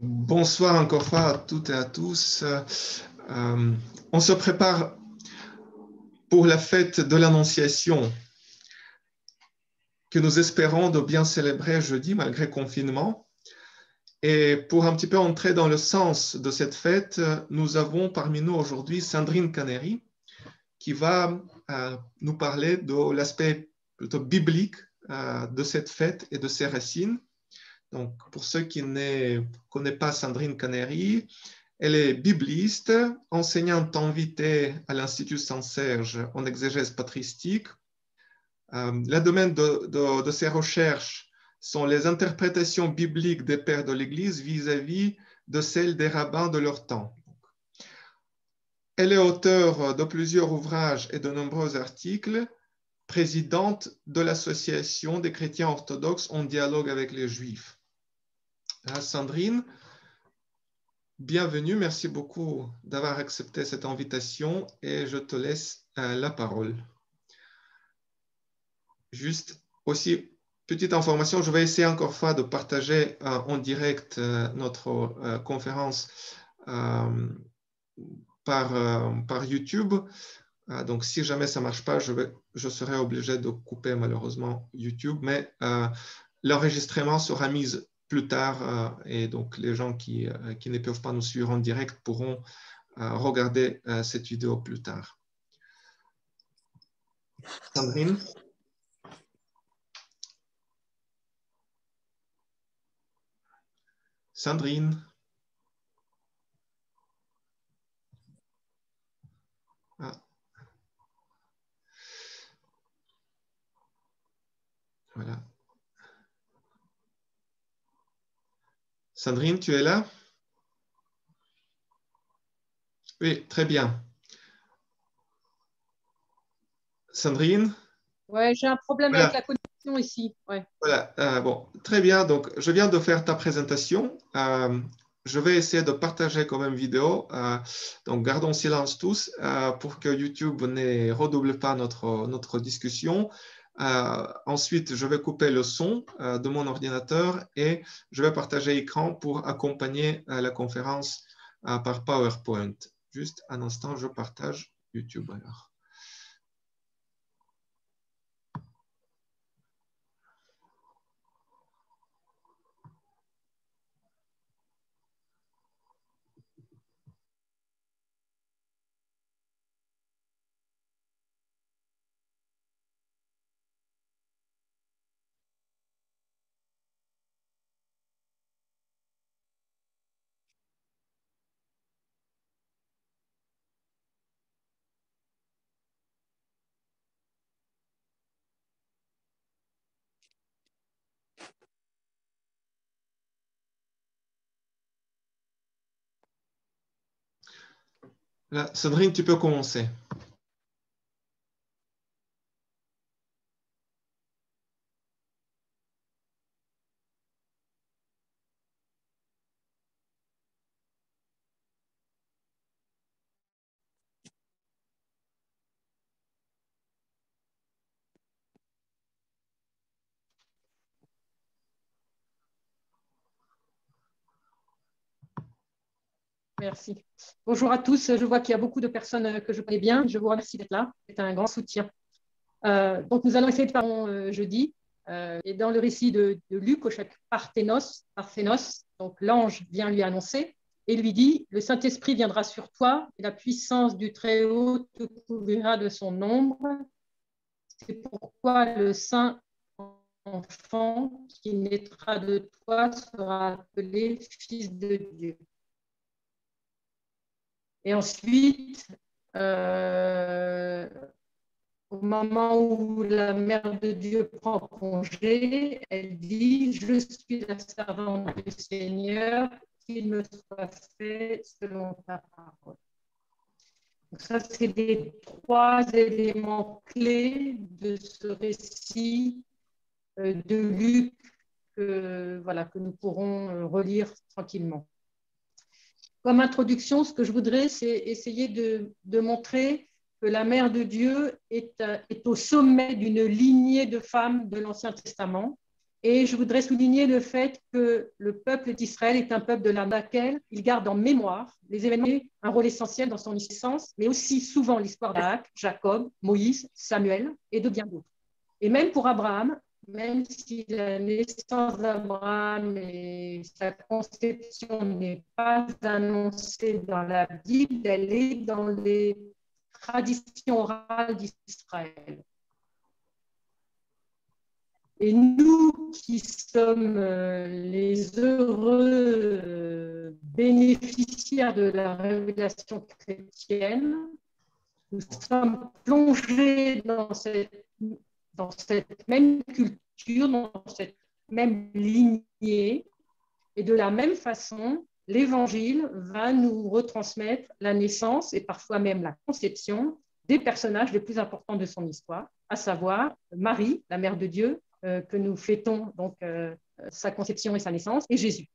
Bonsoir encore une fois à toutes et à tous. On se prépare pour la fête de l'Annonciation que nous espérons de bien célébrer jeudi malgré confinement. Et pour un petit peu entrer dans le sens de cette fête, nous avons parmi nous aujourd'hui Sandrine Caneri qui va nous parler de l'aspect plutôt biblique de cette fête et de ses racines. Donc, pour ceux qui ne connaissent pas Sandrine Caneri, elle est bibliste, enseignante invitée à l'Institut Saint-Serge en exégèse patristique. Le domaine de ses recherches sont les interprétations bibliques des pères de l'Église vis-à-vis de celles des rabbins de leur temps. Elle est auteure de plusieurs ouvrages et de nombreux articles, présidente de l'Association des chrétiens orthodoxes en dialogue avec les Juifs. Sandrine, bienvenue, merci beaucoup d'avoir accepté cette invitation et je te laisse la parole. Juste aussi, petite information, je vais essayer encore une fois de partager en direct notre conférence par YouTube. Donc, si jamais ça ne marche pas, je serai obligé de couper malheureusement YouTube, mais l'enregistrement sera mis plus tard et donc les gens qui ne peuvent pas nous suivre en direct pourront regarder cette vidéo plus tard. Sandrine? Sandrine? Ah. Voilà. Sandrine, tu es là? Oui, très bien. Sandrine? Ouais, j'ai un problème Voilà. avec la connexion ici. Ouais. Voilà, bon, très bien. Donc, je viens de faire ta présentation. Je vais essayer de partager quand même vidéo. Donc, gardons silence tous pour que YouTube ne redouble pas notre discussion. Ensuite, je vais couper le son de mon ordinateur et je vais partager écran pour accompagner la conférence par PowerPoint. Juste un instant, je partage YouTube alors. Là, Sandrine, tu peux commencer. Merci. Bonjour à tous. Je vois qu'il y a beaucoup de personnes que je connais bien. Je vous remercie d'être là. C'est un grand soutien. Donc, nous allons essayer de parler jeudi. Et dans le récit de Luc, au chapitre Parthénos, donc l'ange vient lui annoncer et lui dit « Le Saint-Esprit viendra sur toi et la puissance du Très-Haut te couvrira de son ombre. C'est pourquoi le Saint enfant qui naîtra de toi sera appelé Fils de Dieu. » Et ensuite, au moment où la Mère de Dieu prend congé, elle dit « Je suis la servante du Seigneur, qu'il me soit fait selon ta parole. » Donc ça, c'est les trois éléments clés de ce récit de Luc que nous pourrons relire tranquillement. Comme introduction, ce que je voudrais, c'est essayer de montrer que la Mère de Dieu est au sommet d'une lignée de femmes de l'Ancien Testament Et je voudrais souligner le fait que le peuple d'Israël est un peuple de laquelle il garde en mémoire les événements, un rôle essentiel dans son existence, mais aussi souvent l'histoire d'Isaac, Jacob, Moïse, Samuel et de bien d'autres. Et même pour Abraham, même si la naissance d'Abraham et sa conception n'est pas annoncée dans la Bible, elle est dans les traditions orales d'Israël. Et nous qui sommes les heureux bénéficiaires de la révélation chrétienne, nous sommes plongés dans cette même culture, dans cette même lignée. Et de la même façon, l'Évangile va nous retransmettre la naissance et parfois même la conception des personnages les plus importants de son histoire, à savoir Marie, la mère de Dieu, que nous fêtons donc sa conception et sa naissance, et Jésus.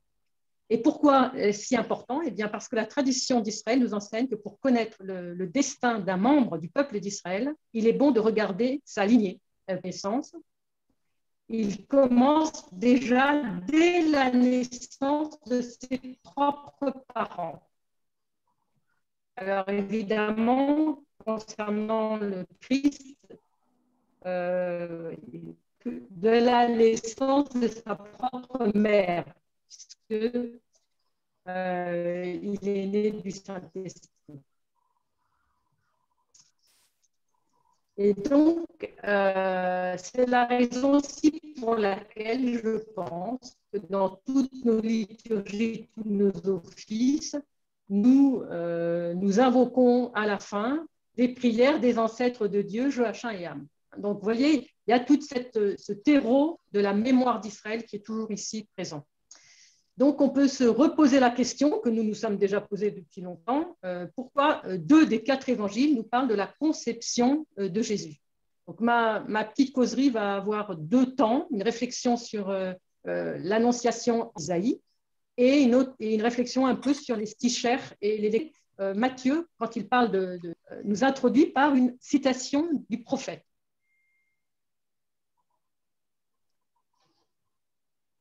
Et pourquoi si important? Eh bien parce que la tradition d'Israël nous enseigne que pour connaître le destin d'un membre du peuple d'Israël, il est bon de regarder sa lignée, sa naissance. Il commence déjà dès la naissance de ses propres parents. Alors évidemment, concernant le Christ, de la naissance de sa propre mère, puisque il est né du Saint-Esprit. Et donc, c'est la raison aussi pour laquelle je pense que dans toutes nos liturgies, tous nos offices, nous invoquons à la fin des prières des ancêtres de Dieu, Joachim et Am. Donc, vous voyez, il y a tout ce terreau de la mémoire d'Israël qui est toujours ici présent. Donc, on peut se reposer la question que nous nous sommes déjà posée depuis longtemps. Pourquoi 2 des 4 évangiles nous parlent de la conception de Jésus? Donc, ma petite causerie va avoir 2 temps, une réflexion sur l'annonciation d'Isaïe et une réflexion un peu sur les stichères et les Matthieu, quand il parle nous introduit par une citation du prophète.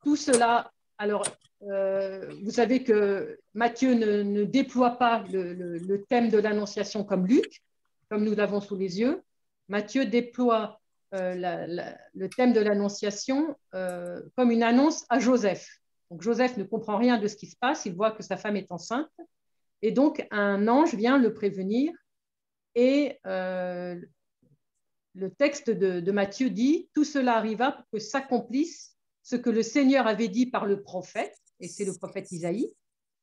Tout cela, alors, vous savez que Matthieu ne déploie pas le thème de l'Annonciation comme Luc, comme nous l'avons sous les yeux. Matthieu déploie le thème de l'Annonciation comme une annonce à Joseph. Donc Joseph ne comprend rien de ce qui se passe, il voit que sa femme est enceinte, et donc un ange vient le prévenir, et le texte de Matthieu dit « Tout cela arriva pour que s'accomplisse ce que le Seigneur avait dit par le prophète, et c'est le prophète Isaïe,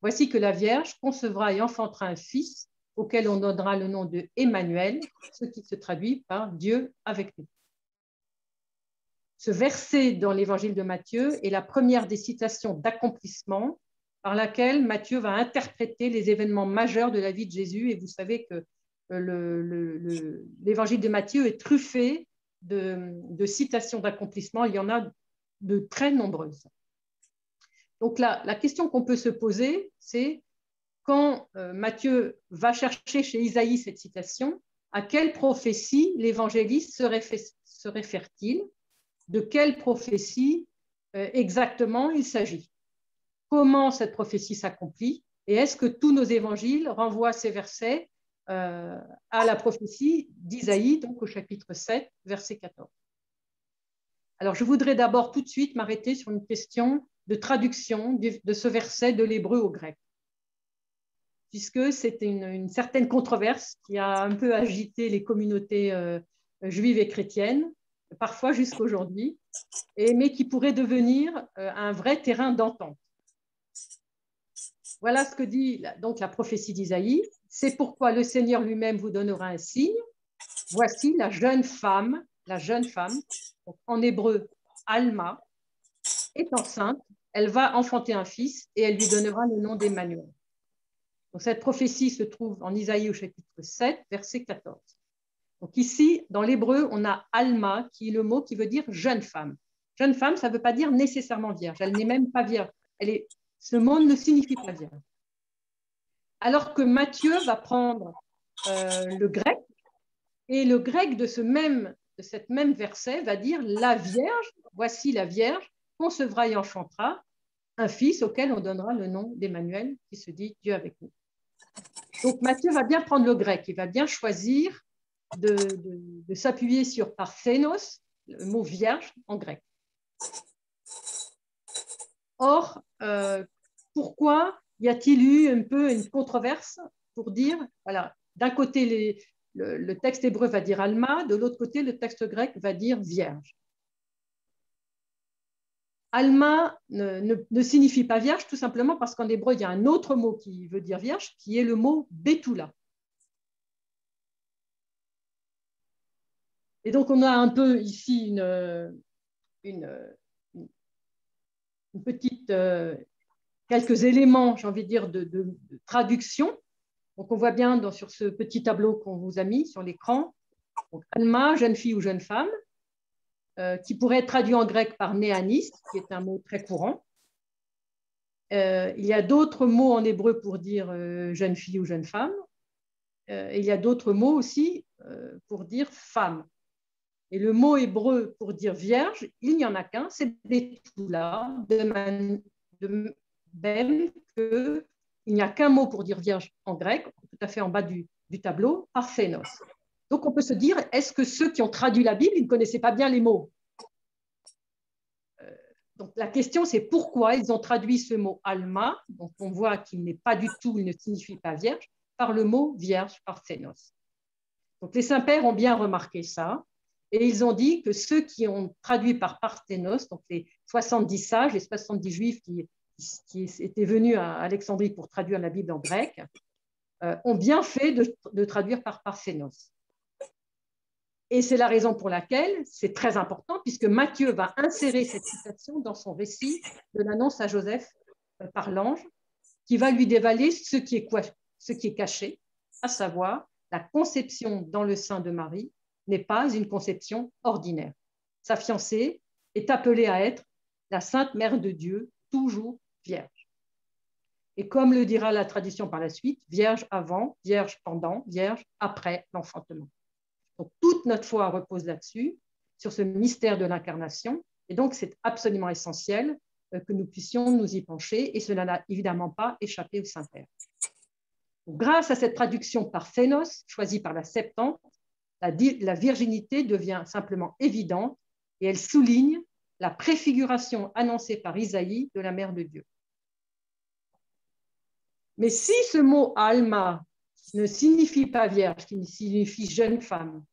voici que la Vierge concevra et enfantera un fils auquel on donnera le nom de Emmanuel, ce qui se traduit par Dieu avec nous. » Ce verset dans l'évangile de Matthieu est la première des citations d'accomplissement par laquelle Matthieu va interpréter les événements majeurs de la vie de Jésus. Et vous savez que l'évangile de Matthieu est truffé de citations d'accomplissement. Il y en a de très nombreuses. Donc la question qu'on peut se poser, c'est quand Matthieu va chercher chez Isaïe cette citation, à quelle prophétie l'évangéliste se réfère-t-il? De quelle prophétie exactement il s'agit? Comment cette prophétie s'accomplit? Et est-ce que tous nos évangiles renvoient ces versets à la prophétie d'Isaïe, donc au chapitre 7, verset 14? Alors, je voudrais d'abord tout de suite m'arrêter sur une question de traduction de ce verset de l'hébreu au grec, puisque c'est une certaine controverse qui a un peu agité les communautés juives et chrétiennes, parfois jusqu'aujourd'hui, mais qui pourrait devenir un vrai terrain d'entente. Voilà ce que dit donc la prophétie d'Isaïe. C'est pourquoi le Seigneur lui-même vous donnera un signe. Voici la jeune femme, donc en hébreu, Alma, est enceinte. Elle va enfanter un fils et elle lui donnera le nom d'Emmanuel. Donc cette prophétie se trouve en Isaïe au chapitre 7, verset 14. Donc ici, dans l'hébreu, on a Alma, qui est le mot qui veut dire jeune femme. Jeune femme, ça ne veut pas dire nécessairement vierge. Elle n'est même pas vierge. Ce mot ne signifie pas vierge. Alors que Matthieu va prendre le grec, et le grec de cette même verset va dire la Vierge, voici la Vierge, concevra et enchantera un fils auquel on donnera le nom d'Emmanuel, qui se dit Dieu avec nous. Donc Matthieu va bien prendre le grec, il va bien choisir de s'appuyer sur parthenos, le mot vierge en grec. Or, pourquoi y a-t-il eu un peu une controverse pour dire, voilà, d'un côté le texte hébreu va dire Alma, de l'autre côté le texte grec va dire vierge. Alma ne signifie pas vierge, tout simplement parce qu'en hébreu, il y a un autre mot qui veut dire vierge, qui est le mot Betula. Et donc, on a un peu ici une petite, quelques éléments, j'ai envie de dire, de traduction. Donc, on voit bien sur ce petit tableau qu'on vous a mis sur l'écran, Alma, jeune fille ou jeune femme, qui pourrait être traduit en grec par néanis, qui est un mot très courant. Il y a d'autres mots en hébreu pour dire jeune fille ou jeune femme. Il y a d'autres mots aussi pour dire femme. Et le mot hébreu pour dire vierge, il n'y en a qu'un, c'est Betula, de même qu'il n'y a qu'un mot pour dire vierge en grec, tout à fait en bas du tableau, parthenos. Donc on peut se dire, est-ce que ceux qui ont traduit la Bible, ils ne connaissaient pas bien les mots? Donc la question, c'est pourquoi ils ont traduit ce mot alma, donc on voit qu'il n'est pas du tout, il ne signifie pas vierge, par le mot vierge, parthenos. Donc les saints-pères ont bien remarqué ça, et ils ont dit que ceux qui ont traduit par Parthénos, donc les 70 sages, les 70 juifs qui étaient venus à Alexandrie pour traduire la Bible en grec, ont bien fait de traduire par Parthénos. Et c'est la raison pour laquelle c'est très important, puisque Matthieu va insérer cette citation dans son récit de l'annonce à Joseph par l'ange, qui va lui dévaler ce qui est caché, à savoir la conception dans le sein de Marie n'est pas une conception ordinaire. Sa fiancée est appelée à être la Sainte Mère de Dieu, toujours vierge. Et comme le dira la tradition par la suite, vierge avant, vierge pendant, vierge après l'enfantement. Donc toute notre foi repose là-dessus, sur ce mystère de l'incarnation, et donc c'est absolument essentiel que nous puissions nous y pencher, et cela n'a évidemment pas échappé au Saint-Père. Grâce à cette traduction par Phénos, choisie par la Septante, la virginité devient simplement évidente et elle souligne la préfiguration annoncée par Isaïe de la Mère de Dieu. Mais si ce mot alma ne signifie pas vierge, qui signifie jeune femme,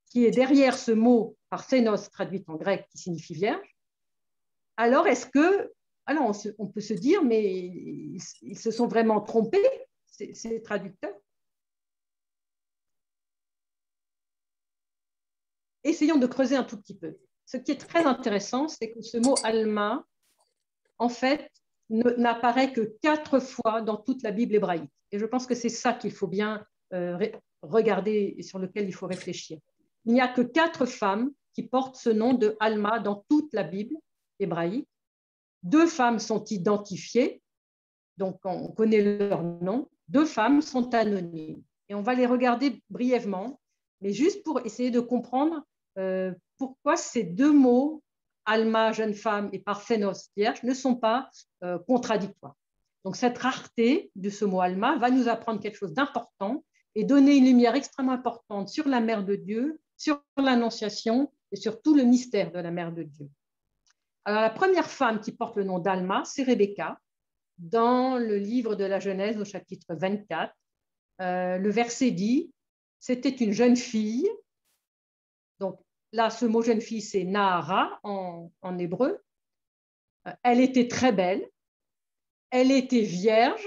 qui est derrière ce mot parthenos traduit en grec qui signifie vierge, alors est-ce que, alors on peut se dire, mais ils se sont vraiment trompés, ces traducteurs? Essayons de creuser un tout petit peu. Ce qui est très intéressant, c'est que ce mot alma, en fait, n'apparaît que 4 fois dans toute la Bible hébraïque. Et je pense que c'est ça qu'il faut bien regarder et sur lequel il faut réfléchir. Il n'y a que 4 femmes qui portent ce nom de Alma dans toute la Bible hébraïque. 2 femmes sont identifiées, donc on connaît leur nom. 2 femmes sont anonymes. Et on va les regarder brièvement, mais juste pour essayer de comprendre pourquoi ces 2 mots, Alma, jeune femme, et Parphénos, vierge, ne sont pas contradictoires. Donc cette rareté de ce mot Alma va nous apprendre quelque chose d'important et donner une lumière extrêmement importante sur la Mère de Dieu, sur l'Annonciation et sur tout le mystère de la Mère de Dieu. Alors la première femme qui porte le nom d'Alma, c'est Rebecca, dans le livre de la Genèse au chapitre 24. Le verset dit, c'était une jeune fille. Donc là, ce mot jeune fille, c'est Nahara en hébreu. Elle était très belle. Elle était vierge.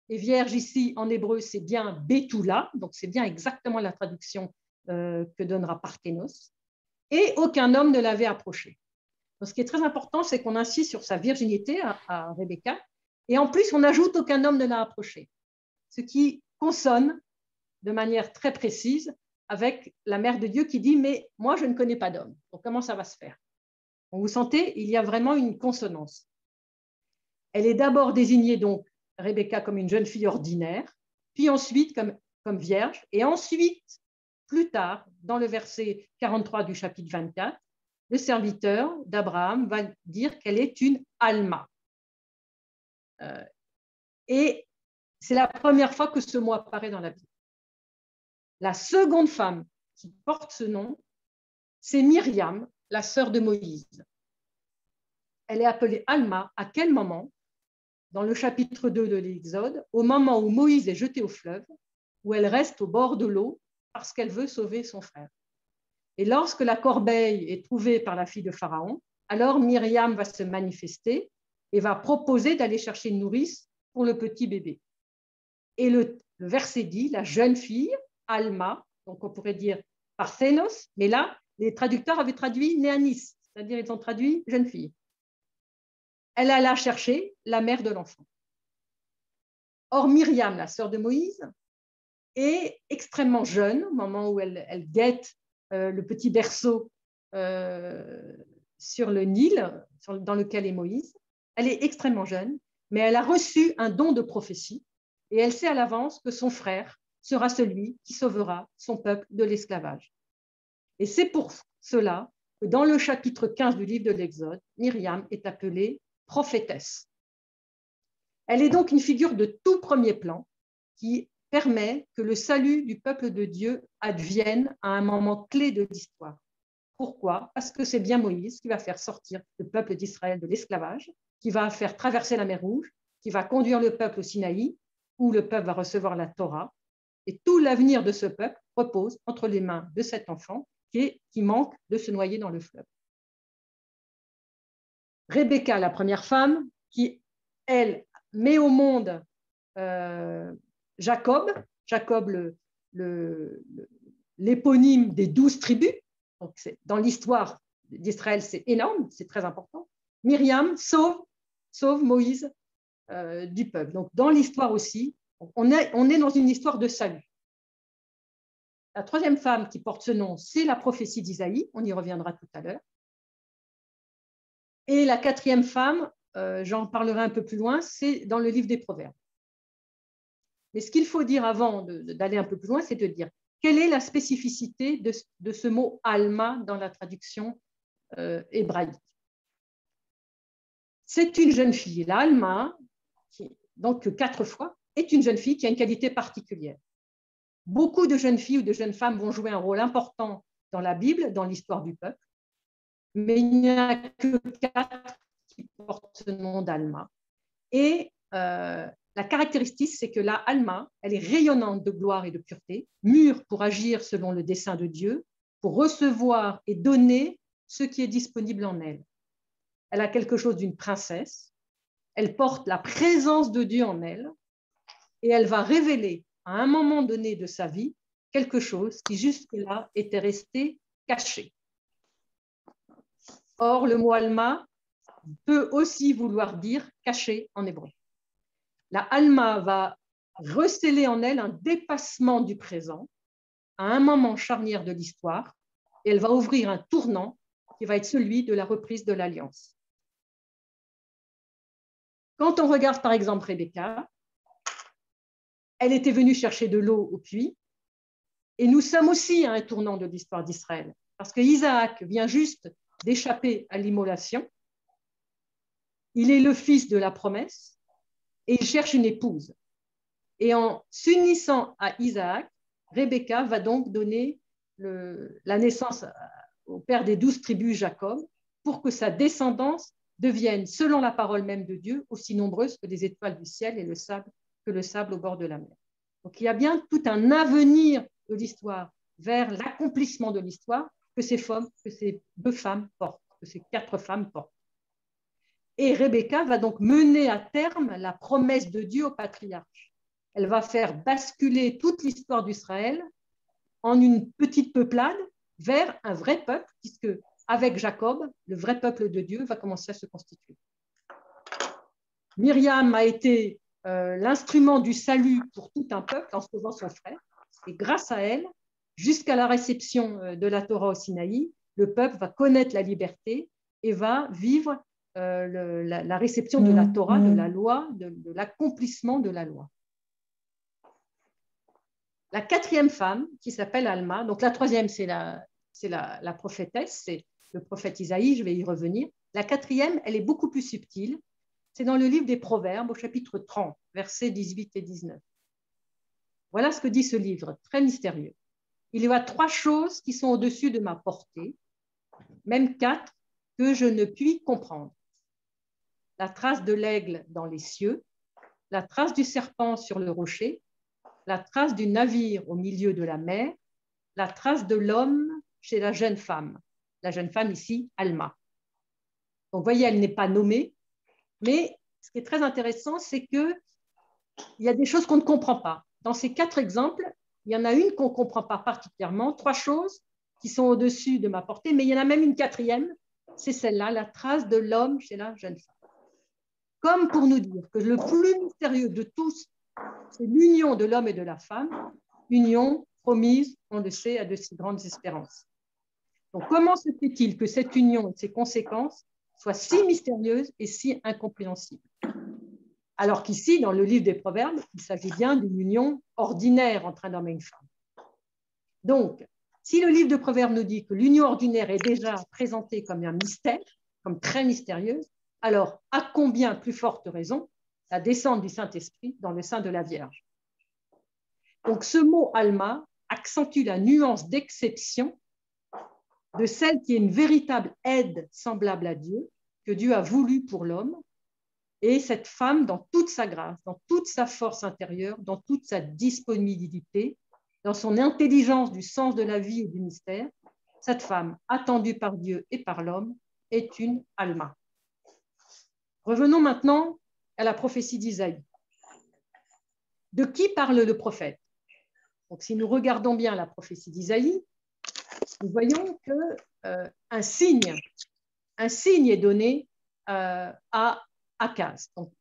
Et vierge ici, en hébreu, c'est bien Betula. Donc c'est bien exactement la traduction que donnera Parthénos. Et aucun homme ne l'avait approchée. Donc, ce qui est très important, c'est qu'on insiste sur sa virginité à Rebecca. Et en plus, on ajoute aucun homme ne l'a approchée. Ce qui consonne de manière très précise avec la Mère de Dieu qui dit « mais moi, je ne connais pas d'homme. Donc, comment ça va se faire ?» Donc, vous sentez, il y a vraiment une consonance. Elle est d'abord désignée, donc, Rebecca comme une jeune fille ordinaire, puis ensuite comme vierge, et ensuite, plus tard, dans le verset 43 du chapitre 24, le serviteur d'Abraham va dire qu'elle est une Alma. Et c'est la première fois que ce mot apparaît dans la Bible. La seconde femme qui porte ce nom, c'est Myriam, la sœur de Moïse. Elle est appelée Alma à quel moment? Dans le chapitre 2 de l'Exode, au moment où Moïse est jeté au fleuve, où elle reste au bord de l'eau parce qu'elle veut sauver son frère. Et lorsque la corbeille est trouvée par la fille de Pharaon, alors Myriam va se manifester et va proposer d'aller chercher une nourrice pour le petit bébé. Et le verset dit, la jeune fille, Alma, donc on pourrait dire Parthenos, mais là, les traducteurs avaient traduit Néanis, c'est-à-dire ils ont traduit jeune fille. Elle alla chercher la mère de l'enfant. Or, Myriam, la sœur de Moïse, est extrêmement jeune au moment où elle guette le petit berceau sur le Nil, dans lequel est Moïse. Elle est extrêmement jeune, mais elle a reçu un don de prophétie et elle sait à l'avance que son frère sera celui qui sauvera son peuple de l'esclavage. Et c'est pour cela que dans le chapitre 15 du livre de l'Exode, Myriam est appelée prophétesse. Elle est donc une figure de tout premier plan qui permet que le salut du peuple de Dieu advienne à un moment clé de l'histoire. Pourquoi? Parce que c'est bien Moïse qui va faire sortir le peuple d'Israël de l'esclavage, qui va faire traverser la mer Rouge, qui va conduire le peuple au Sinaï, où le peuple va recevoir la Torah. Et tout l'avenir de ce peuple repose entre les mains de cet enfant qui manque de se noyer dans le fleuve. Rebecca, la première femme, qui, elle, met au monde Jacob l'éponyme des 12 tribus. Donc dans l'histoire d'Israël, c'est énorme, c'est très important. Myriam sauve Moïse du peuple. Donc dans l'histoire aussi, on est dans une histoire de salut. La troisième femme qui porte ce nom, c'est la prophétie d'Isaïe, on y reviendra tout à l'heure. Et la quatrième femme, j'en parlerai un peu plus loin, c'est dans le livre des Proverbes. Mais ce qu'il faut dire avant d'aller un peu plus loin, c'est de dire quelle est la spécificité de ce mot Alma dans la traduction hébraïque. C'est une jeune fille, l'Alma, donc 4 fois, est une jeune fille qui a une qualité particulière. Beaucoup de jeunes filles ou de jeunes femmes vont jouer un rôle important dans la Bible, dans l'histoire du peuple, mais il n'y a que 4 qui portent ce nom d'Alma. Et la caractéristique, c'est que la Alma, elle est rayonnante de gloire et de pureté, mûre pour agir selon le dessein de Dieu, pour recevoir et donner ce qui est disponible en elle. Elle a quelque chose d'une princesse, elle porte la présence de Dieu en elle, et elle va révéler à un moment donné de sa vie quelque chose qui jusque-là était resté caché. Or, le mot Alma peut aussi vouloir dire caché en hébreu. La Alma va recéler en elle un dépassement du présent à un moment charnière de l'histoire et elle va ouvrir un tournant qui va être celui de la reprise de l'Alliance. Quand on regarde par exemple Rebecca, elle était venue chercher de l'eau au puits et nous sommes aussi à un tournant de l'histoire d'Israël parce que Isaac vient juste d'échapper à l'immolation. Il est le fils de la promesse et il cherche une épouse. Et en s'unissant à Isaac, Rebecca va donc donner la naissance au père des 12 tribus, Jacob, pour que sa descendance devienne, selon la parole même de Dieu, aussi nombreuse que les étoiles du ciel et que le sable au bord de la mer. Donc il y a bien tout un avenir de l'histoire vers l'accomplissement de l'histoire que ces 2 femmes portent, que ces 4 femmes portent. Et Rebecca va donc mener à terme la promesse de Dieu au patriarche. Elle va faire basculer toute l'histoire d'Israël en une petite peuplade vers un vrai peuple, puisque avec Jacob, le vrai peuple de Dieu va commencer à se constituer. Myriam a été l'instrument du salut pour tout un peuple en sauvant son frère. Et grâce à elle, jusqu'à la réception de la Torah au Sinaï, le peuple va connaître la liberté et va vivre la réception de la Torah, de la loi, de l'accomplissement de la loi. La 4e femme, qui s'appelle Alma, donc la 3e, c'est la prophétesse, c'est le prophète Isaïe, je vais y revenir. La quatrième, elle est beaucoup plus subtile. C'est dans le livre des Proverbes, au chapitre 30, versets 18 et 19. Voilà ce que dit ce livre, très mystérieux. Il y a 3 choses qui sont au-dessus de ma portée, même 4 que je ne puis comprendre. La trace de l'aigle dans les cieux, la trace du serpent sur le rocher, la trace du navire au milieu de la mer, la trace de l'homme chez la jeune femme. La jeune femme ici, Alma. Donc, vous voyez, elle n'est pas nommée, mais ce qui est très intéressant, c'est qu'il y a des choses qu'on ne comprend pas. Dans ces 4 exemples, il y en a une qu'on ne comprend pas particulièrement, 3 choses qui sont au-dessus de ma portée, mais il y en a même une 4e, c'est celle-là, la trace de l'homme chez la jeune femme. Comme pour nous dire que le plus mystérieux de tous, c'est l'union de l'homme et de la femme, union promise, on le sait, à de si grandes espérances. Donc, comment se fait-il que cette union et ses conséquences soient si mystérieuses et si incompréhensibles? Alors qu'ici, dans le livre des Proverbes, il s'agit bien d'une union ordinaire entre un homme et une femme. Donc, si le livre de Proverbes nous dit que l'union ordinaire est déjà présentée comme un mystère, comme très mystérieuse, alors à combien plus forte raison la descente du Saint-Esprit dans le sein de la Vierge? Donc, ce mot Alma accentue la nuance d'exception de celle qui est une véritable aide semblable à Dieu, que Dieu a voulu pour l'homme, et cette femme dans toute sa grâce, dans toute sa force intérieure, dans toute sa disponibilité, dans son intelligence du sens de la vie et du mystère, cette femme attendue par Dieu et par l'homme est une Alma. Revenons maintenant à la prophétie d'Isaïe. De qui parle le prophète? Donc, si nous regardons bien la prophétie d'Isaïe, nous voyons qu'un signe est donné à Akaz. Donc,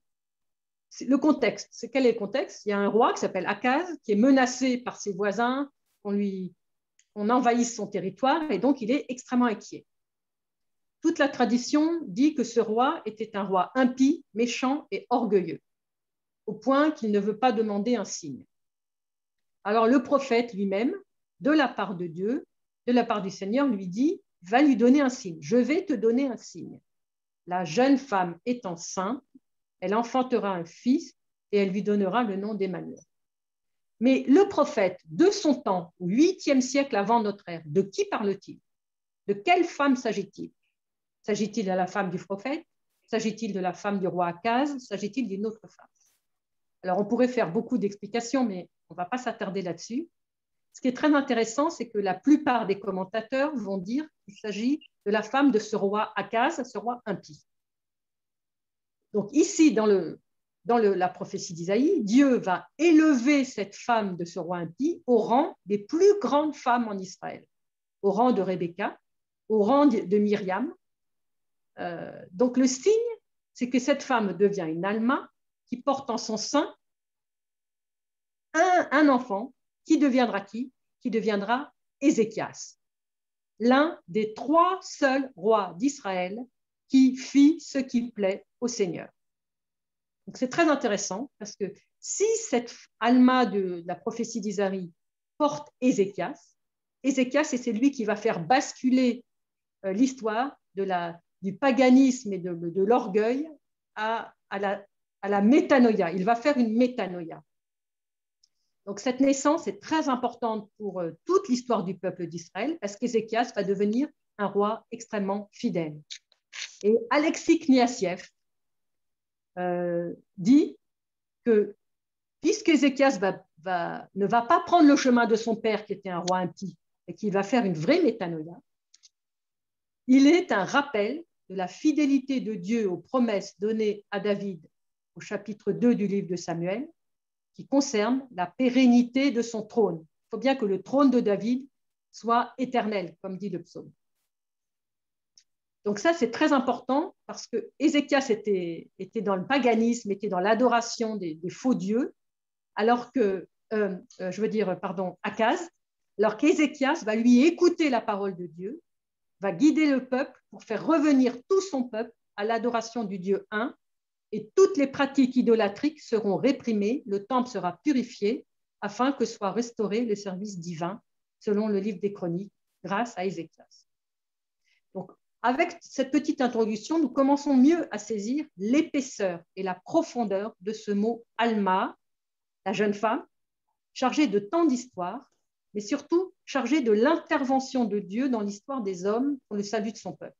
le contexte, c'est quel est le contexte? Il y a un roi qui s'appelle Akaz, qui est menacé par ses voisins, on envahisse son territoire, et donc il est extrêmement inquiet. Toute la tradition dit que ce roi était un roi impie, méchant et orgueilleux, au point qu'il ne veut pas demander un signe. Alors le prophète lui-même, de la part de Dieu, de la part du Seigneur, lui dit, va lui donner un signe, je vais te donner un signe. La jeune femme est enceinte, elle enfantera un fils et elle lui donnera le nom d'Emmanuel. Mais le prophète de son temps, au 8e siècle avant notre ère, de qui parle-t-il? De quelle femme s'agit-il? S'agit-il de la femme du prophète? S'agit-il de la femme du roi Akaz? S'agit-il d'une autre femme? Alors, on pourrait faire beaucoup d'explications, mais on ne va pas s'attarder là-dessus. Ce qui est très intéressant, c'est que la plupart des commentateurs vont dire qu'il s'agit de la femme de ce roi Akaz, ce roi impie. Donc ici, dans la prophétie d'Isaïe, Dieu va élever cette femme de ce roi impie au rang des plus grandes femmes en Israël, au rang de Rebecca, au rang de Myriam. Donc le signe, c'est que cette femme devient une Alma qui porte en son sein un enfant qui deviendra qui? Qui deviendra Ézéchias, l'un des 3 seuls rois d'Israël qui fit ce qui plaît au Seigneur. Donc c'est très intéressant parce que si cette Alma de la prophétie d'Isaïe porte Ézéchias, c'est lui qui va faire basculer l'histoire du paganisme et de l'orgueil à la métanoïa. Il va faire une métanoïa. Donc cette naissance est très importante pour toute l'histoire du peuple d'Israël parce qu'Ézéchias va devenir un roi extrêmement fidèle. Et Alexis Kniassiev dit que puisque Ézéchias ne va pas prendre le chemin de son père qui était un roi impie et qui va faire une vraie métanoïa, il est un rappel de la fidélité de Dieu aux promesses données à David au chapitre 2 du livre de Samuel, qui concerne la pérennité de son trône. Il faut bien que le trône de David soit éternel, comme dit le psaume. Donc ça, c'est très important parce que Ézéchias était dans le paganisme, était dans l'adoration des faux dieux, alors que, Akaz, alors qu'Ézéchias va lui écouter la parole de Dieu, va guider le peuple pour faire revenir tout son peuple à l'adoration du Dieu un, et toutes les pratiques idolâtriques seront réprimées, le temple sera purifié, afin que soit restauré le service divin, selon le livre des Chroniques, grâce à Ézéchias. Donc, Avec cette petite introduction, nous commençons mieux à saisir l'épaisseur et la profondeur de ce mot Alma, la jeune femme, chargée de tant d'histoires, mais surtout chargée de l'intervention de Dieu dans l'histoire des hommes pour le salut de son peuple.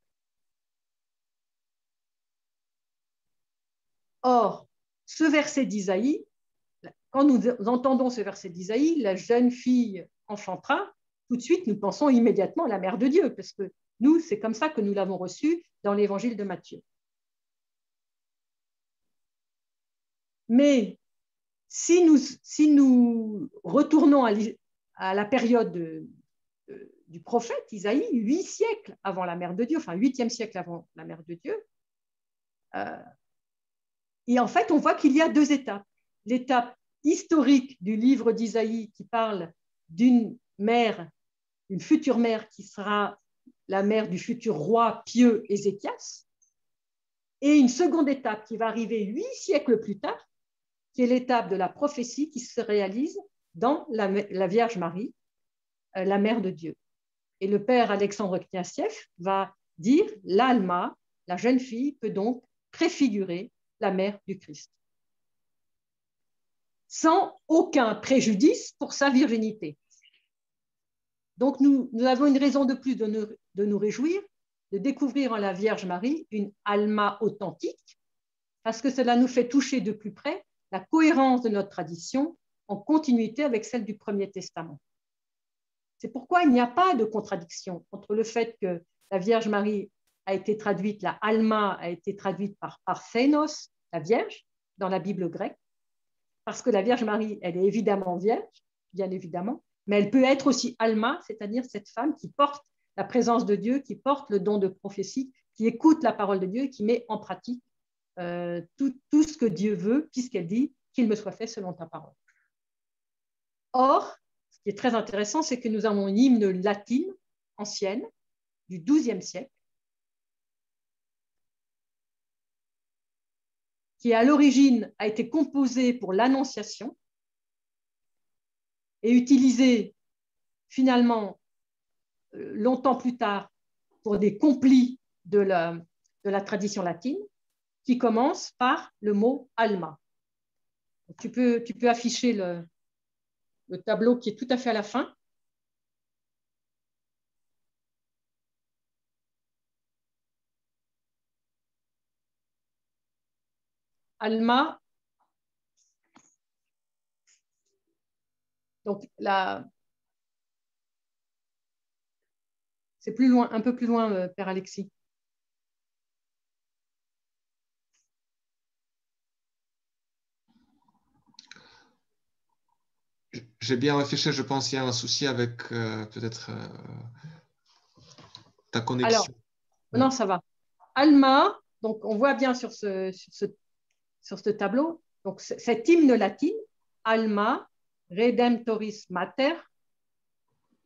Or, ce verset d'Isaïe, quand nous entendons ce verset d'Isaïe, la jeune fille enchantera, tout de suite, nous pensons immédiatement à la mère de Dieu, parce que nous, c'est comme ça que nous l'avons reçu dans l'évangile de Matthieu. Mais si nous retournons à la période du prophète Isaïe, 8 siècles avant la mère de Dieu, enfin 8e siècle avant la mère de Dieu, et en fait, on voit qu'il y a deux étapes. L'étape historique du livre d'Isaïe qui parle d'une mère, une future mère qui sera la mère du futur roi pieux Ézéchias, et une seconde étape qui va arriver 8 siècles plus tard, qui est l'étape de la prophétie qui se réalise dans la Vierge Marie, la mère de Dieu. Et le père Alexandre Kniazev va dire l'Alma, la jeune fille, peut donc préfigurer la mère du Christ, sans aucun préjudice pour sa virginité. Donc nous avons une raison de plus de nous réjouir, de découvrir en la Vierge Marie une Alma authentique, parce que cela nous fait toucher de plus près la cohérence de notre tradition en continuité avec celle du Premier Testament. C'est pourquoi il n'y a pas de contradiction entre le fait que la Vierge Marie a été traduite, la Alma a été traduite par Parthenos, la Vierge, dans la Bible grecque, parce que la Vierge Marie, elle est évidemment vierge, bien évidemment, mais elle peut être aussi Alma, c'est-à-dire cette femme qui porte la présence de Dieu, qui porte le don de prophétie, qui écoute la parole de Dieu et qui met en pratique tout ce que Dieu veut, puisqu'elle dit qu'il me soit fait selon ta parole. Or, ce qui est très intéressant, c'est que nous avons une hymne latine ancienne du XIIe siècle, qui à l'origine a été composée pour l'Annonciation et utilisée finalement longtemps plus tard pour des complis de la tradition latine, qui commence par le mot Alma. Tu peux afficher le tableau qui est tout à fait à la fin. Alma, donc là, c'est plus loin, un peu plus loin, Père Alexis. J'ai bien affiché, je pense qu'il y a un souci avec peut-être ta connexion. Alors, non, ça va. Alma, donc on voit bien sur ce tableau, donc cette hymne latine, Alma, Redemptoris Mater,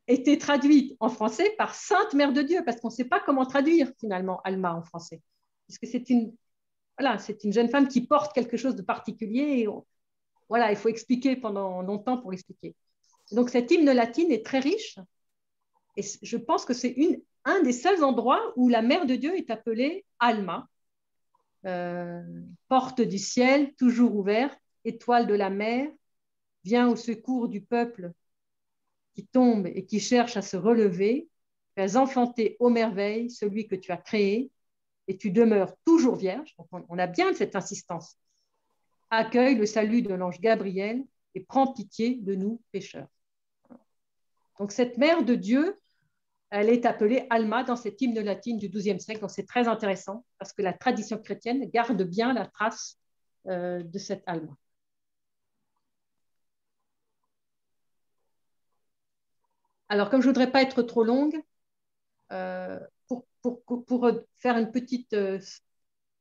était traduite en français par Sainte Mère de Dieu, parce qu'on ne sait pas comment traduire finalement Alma en français. Puisque c'est une jeune femme qui porte quelque chose de particulier et voilà, il faut expliquer pendant longtemps pour expliquer. Donc cette hymne latine est très riche et je pense que c'est un des seuls endroits où la Mère de Dieu est appelée Alma, porte du ciel, toujours ouverte, étoile de la mer, viens au secours du peuple qui tombe et qui cherche à se relever, fais enfanter aux merveilles celui que tu as créé et tu demeures toujours vierge. Donc on a bien cette insistance. Accueille le salut de l'ange Gabriel et prends pitié de nous pécheurs. Donc cette mère de Dieu, elle est appelée Alma dans cette hymne latine du XIIe siècle. Donc c'est très intéressant parce que la tradition chrétienne garde bien la trace de cette Alma. Alors comme je ne voudrais pas être trop longue, pour faire une petite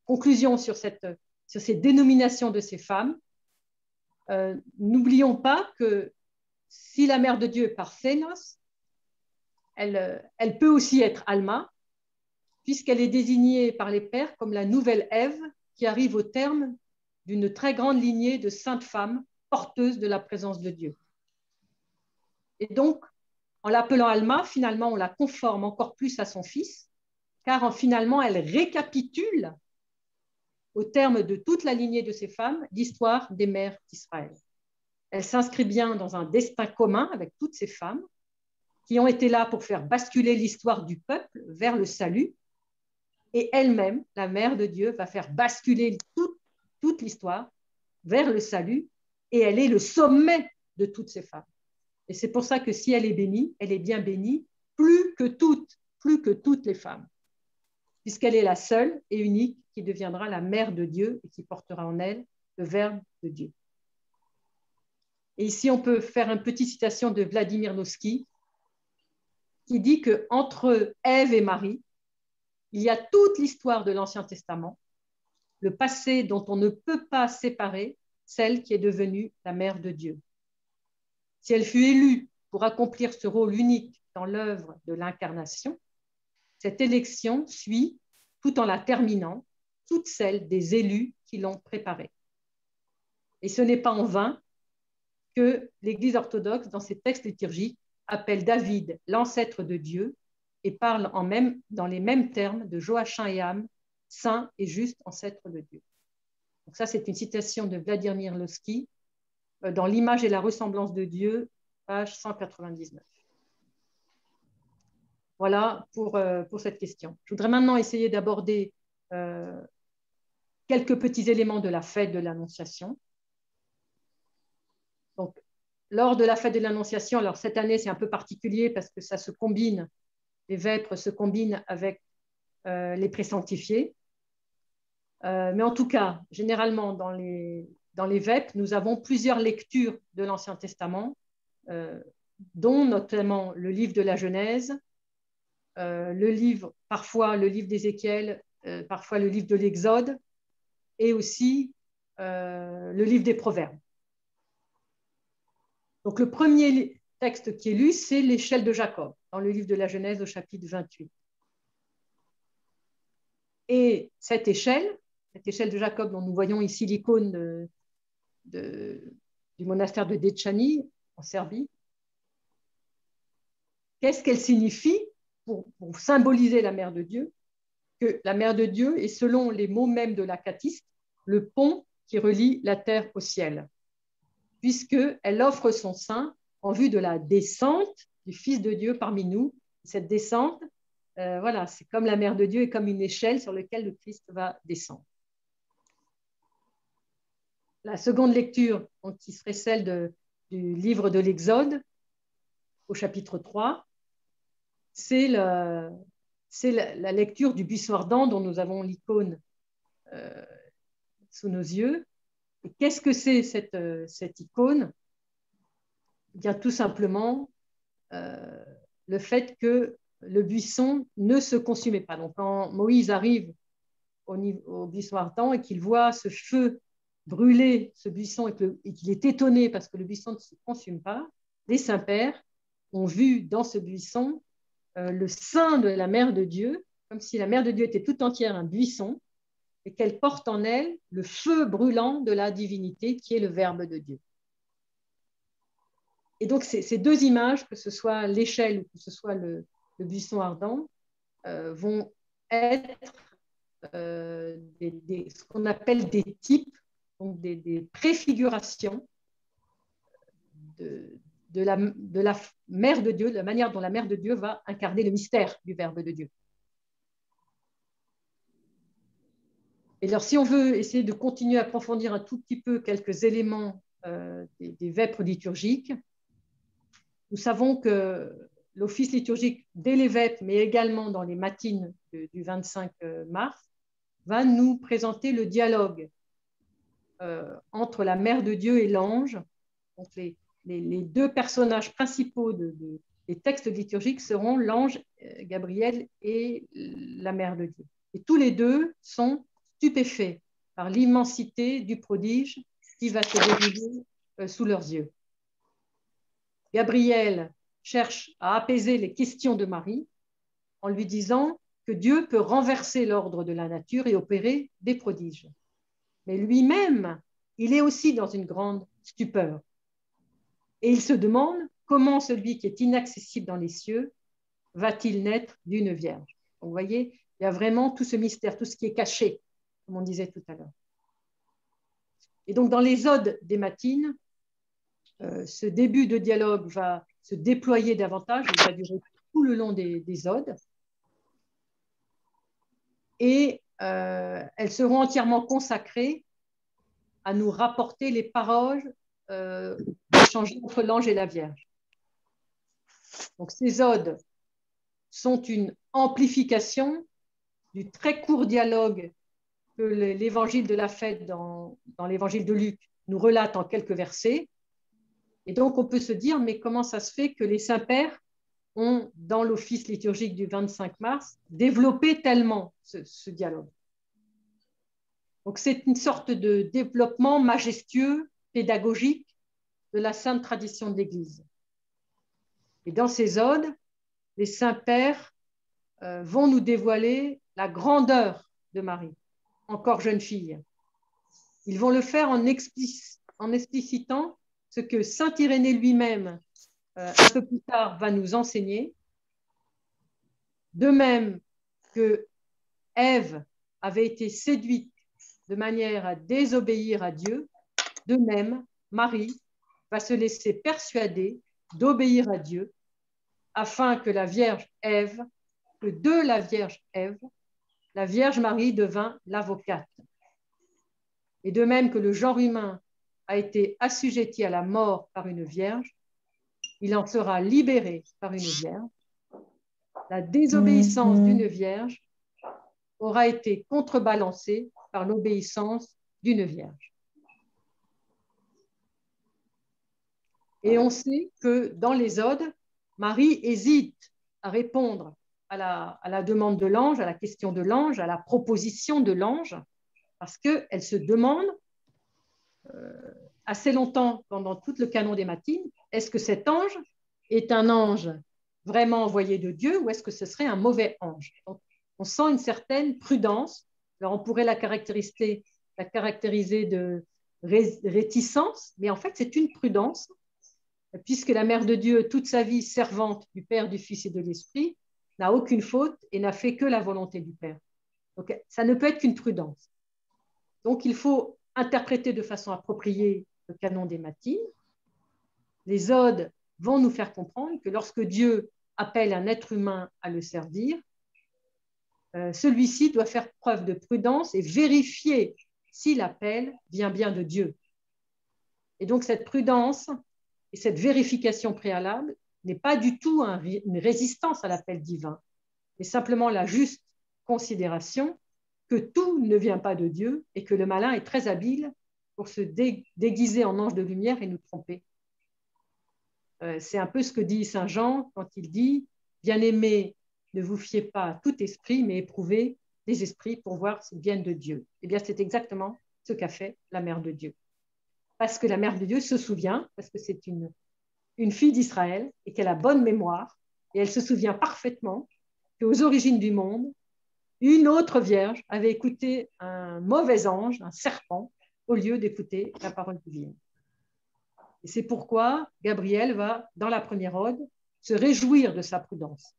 conclusion sur ces dénominations de ces femmes, n'oublions pas que si la mère de Dieu est Parthenos, elle peut aussi être Alma, puisqu'elle est désignée par les pères comme la nouvelle Ève qui arrive au terme d'une très grande lignée de saintes femmes porteuses de la présence de Dieu. Et donc, en l'appelant Alma, finalement, on la conforme encore plus à son fils, car finalement, elle récapitule, au terme de toute la lignée de ces femmes, l'histoire des mères d'Israël. Elle s'inscrit bien dans un destin commun avec toutes ces femmes qui ont été là pour faire basculer l'histoire du peuple vers le salut. Et elle-même, la mère de Dieu, va faire basculer toute l'histoire vers le salut. Et elle est le sommet de toutes ces femmes. Et c'est pour ça que si elle est bien bénie, plus que toutes les femmes, puisqu'elle est la seule et unique qui deviendra la mère de Dieu et qui portera en elle le Verbe de Dieu. Et ici, on peut faire une petite citation de Vladimir Noski, qui dit qu'entre Ève et Marie, il y a toute l'histoire de l'Ancien Testament, le passé dont on ne peut pas séparer celle qui est devenue la mère de Dieu. Si elle fut élue pour accomplir ce rôle unique dans l'œuvre de l'incarnation, cette élection suit, tout en la terminant, toutes celles des élus qui l'ont préparée. Et ce n'est pas en vain que l'Église orthodoxe, dans ses textes liturgiques, appelle David l'ancêtre de Dieu et parle dans les mêmes termes de Joachim et Am, saint et juste ancêtre de Dieu. Donc ça, c'est une citation de Vladimir Noski dans L'image et la ressemblance de Dieu, page 199. Voilà pour cette question. Je voudrais maintenant essayer d'aborder quelques petits éléments de la fête de l'Annonciation. Donc, lors de la fête de l'Annonciation, alors cette année, c'est un peu particulier parce que ça se combine, les vêpres se combinent avec les présanctifiés. Mais en tout cas, généralement, dans les vêpres, nous avons plusieurs lectures de l'Ancien Testament, dont notamment le livre de la Genèse, parfois le livre d'Ézéchiel, parfois le livre de l'Exode, et aussi le livre des Proverbes. Donc le premier texte qui est lu, c'est l'échelle de Jacob, dans le livre de la Genèse au chapitre 28. Et cette échelle de Jacob dont nous voyons ici l'icône du monastère de Dečani, en Serbie, qu'est-ce qu'elle signifie pour symboliser la mère de Dieu? Que la mère de Dieu est, selon les mots mêmes de l'Acatiste, le pont qui relie la terre au ciel, puisqu'elle offre son sein en vue de la descente du Fils de Dieu parmi nous. Cette descente, voilà, c'est comme la mère de Dieu est comme une échelle sur laquelle le Christ va descendre. La seconde lecture, donc, qui serait celle du livre de l'Exode, au chapitre 3, c'est la lecture du buisson ardent dont nous avons l'icône sous nos yeux. Et qu'est-ce que c'est cette icône? Eh bien, tout simplement, le fait que le buisson ne se consumait pas. Donc, quand Moïse arrive au buisson ardent et qu'il voit ce feu brûler ce buisson et qu'il est étonné parce que le buisson ne se consume pas, les saints-pères ont vu dans ce buisson le sein de la mère de Dieu, comme si la mère de Dieu était tout entière un buisson et qu'elle porte en elle le feu brûlant de la divinité qui est le Verbe de Dieu. Et donc ces deux images, que ce soit l'échelle ou que ce soit le buisson ardent, vont être ce qu'on appelle des types, donc des préfigurations de la mère de Dieu, de la manière dont la mère de Dieu va incarner le mystère du Verbe de Dieu. Et alors, si on veut essayer de continuer à approfondir un tout petit peu quelques éléments des vêpres liturgiques, nous savons que l'office liturgique dès les vêpres, mais également dans les matines du 25 mars, va nous présenter le dialogue entre la mère de Dieu et l'ange. Donc les deux personnages principaux des textes liturgiques seront l'ange Gabriel et la mère de Dieu. Et tous les deux sont stupéfaits par l'immensité du prodige qui va se dérouler sous leurs yeux. Gabriel cherche à apaiser les questions de Marie en lui disant que Dieu peut renverser l'ordre de la nature et opérer des prodiges. Mais lui-même, il est aussi dans une grande stupeur. Et il se demande comment celui qui est inaccessible dans les cieux va-t-il naître d'une vierge. Donc, vous voyez, il Il y a vraiment tout ce mystère, tout ce qui est caché, comme on disait tout à l'heure. Et donc, dans les odes des matines, ce début de dialogue va se déployer davantage, il va durer tout le long des odes. Et elles seront entièrement consacrées à nous rapporter les paroles échangées entre l'ange et la Vierge. Donc, ces odes sont une amplification du très court dialogue que l'évangile de la fête dans l'évangile de Luc nous relate en quelques versets. Et donc, on peut se dire, mais comment ça se fait que les saints-pères ont, dans l'office liturgique du 25 mars, développé tellement ce dialogue? Donc, c'est une sorte de développement majestueux, pédagogique de la sainte tradition de l'Église. Et dans ces odes, les saints-pères vont nous dévoiler la grandeur de Marie, encore jeune fille. Ils vont le faire en explicitant ce que saint Irénée lui-même, un peu plus tard, va nous enseigner. De même que Ève avait été séduite de manière à désobéir à Dieu, de même, Marie va se laisser persuader d'obéir à Dieu afin que la Vierge Ève, que de la Vierge Ève, la Vierge Marie devint l'avocate. Et de même que le genre humain a été assujetti à la mort par une vierge, il en sera libéré par une vierge. La désobéissance d'une vierge aura été contrebalancée par l'obéissance d'une vierge. Et on sait que dans les odes, Marie hésite à répondre à la demande de l'ange, à la question de l'ange, à la proposition de l'ange, parce qu'elle se demande assez longtemps pendant tout le canon des matines, est-ce que cet ange est un ange vraiment envoyé de Dieu ou est-ce que ce serait un mauvais ange? Donc, on sent une certaine prudence. Alors, on pourrait la caractériser de réticence, mais en fait, c'est une prudence, puisque la Mère de Dieu, toute sa vie servante du Père, du Fils et de l'Esprit, n'a aucune faute et n'a fait que la volonté du Père. Donc, ça ne peut être qu'une prudence. Donc, il faut interpréter de façon appropriée le canon des matines. Les odes vont nous faire comprendre que lorsque Dieu appelle un être humain à le servir, celui-ci doit faire preuve de prudence et vérifier si l'appel vient bien de Dieu. Et donc, cette prudence et cette vérification préalable n'est pas du tout une résistance à l'appel divin, mais simplement la juste considération que tout ne vient pas de Dieu et que le malin est très habile pour se déguiser en ange de lumière et nous tromper. C'est un peu ce que dit saint Jean quand il dit « Bien-aimés, ne vous fiez pas à tout esprit, mais éprouvez les esprits pour voir s'ils viennent de Dieu. » Eh bien, c'est exactement ce qu'a fait la Mère de Dieu. Parce que la Mère de Dieu se souvient, parce que c'est une fille d'Israël et qu'elle a bonne mémoire, et elle se souvient parfaitement qu'aux origines du monde, une autre vierge avait écouté un mauvais ange, un serpent, au lieu d'écouter la parole divine. Et c'est pourquoi Gabriel va, dans la première ode, se réjouir de sa prudence.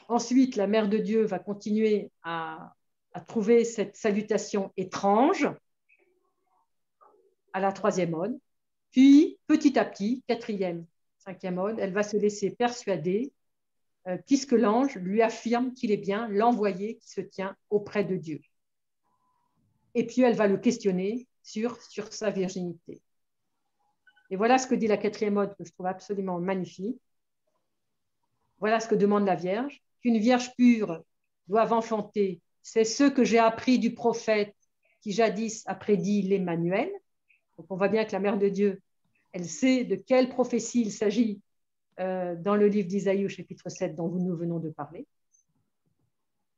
Ensuite, la Mère de Dieu va continuer à trouver cette salutation étrange à la troisième ode. Puis, petit à petit, quatrième, cinquième ode, elle va se laisser persuader puisque l'ange lui affirme qu'il est bien l'envoyé qui se tient auprès de Dieu. Et puis, elle va le questionner sur sa virginité. Et voilà ce que dit la quatrième ode, que je trouve absolument magnifique. Voilà ce que demande la Vierge. Qu'une Vierge pure doive enfanter, c'est ce que j'ai appris du prophète qui jadis a prédit l'Emmanuel. Donc, on voit bien que la Mère de Dieu, elle sait de quelle prophétie il s'agit dans le livre d'Isaïe au chapitre 7 dont nous venons de parler.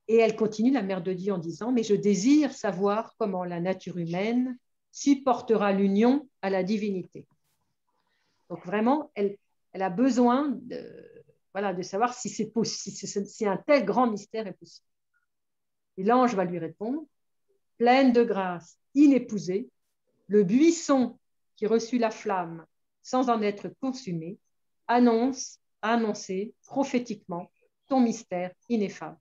Et elle continue, la Mère de Dieu, en disant « Mais je désire savoir comment la nature humaine supportera l'union à la divinité. » Donc vraiment, elle a besoin de savoir si c'est possible, si un tel grand mystère est possible. Et l'ange va lui répondre « Pleine de grâce, inépousée, le buisson qui reçut la flamme sans en être consumé, a annoncé prophétiquement ton mystère ineffable.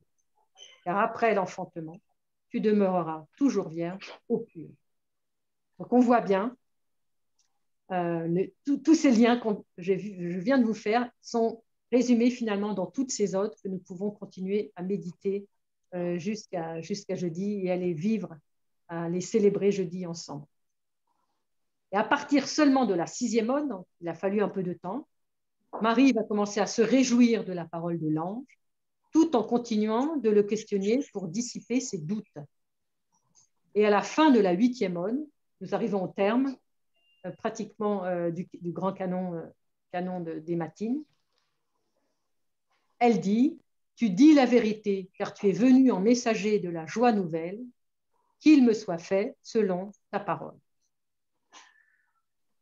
car après l'enfantement, tu demeureras toujours vierge au pur. Donc on voit bien, tous ces liens que je viens de vous faire sont résumés finalement dans toutes ces odes que nous pouvons continuer à méditer jusqu'à jeudi et à les vivre, à les célébrer jeudi ensemble. Et à partir seulement de la 6e ode, donc il a fallu un peu de temps, Marie va commencer à se réjouir de la parole de l'ange, tout en continuant de le questionner pour dissiper ses doutes. Et à la fin de la 8e ode, nous arrivons au terme pratiquement du grand canon des matines. Elle dit, tu dis la vérité, car tu es venu en messager de la joie nouvelle, qu'il me soit fait selon ta parole.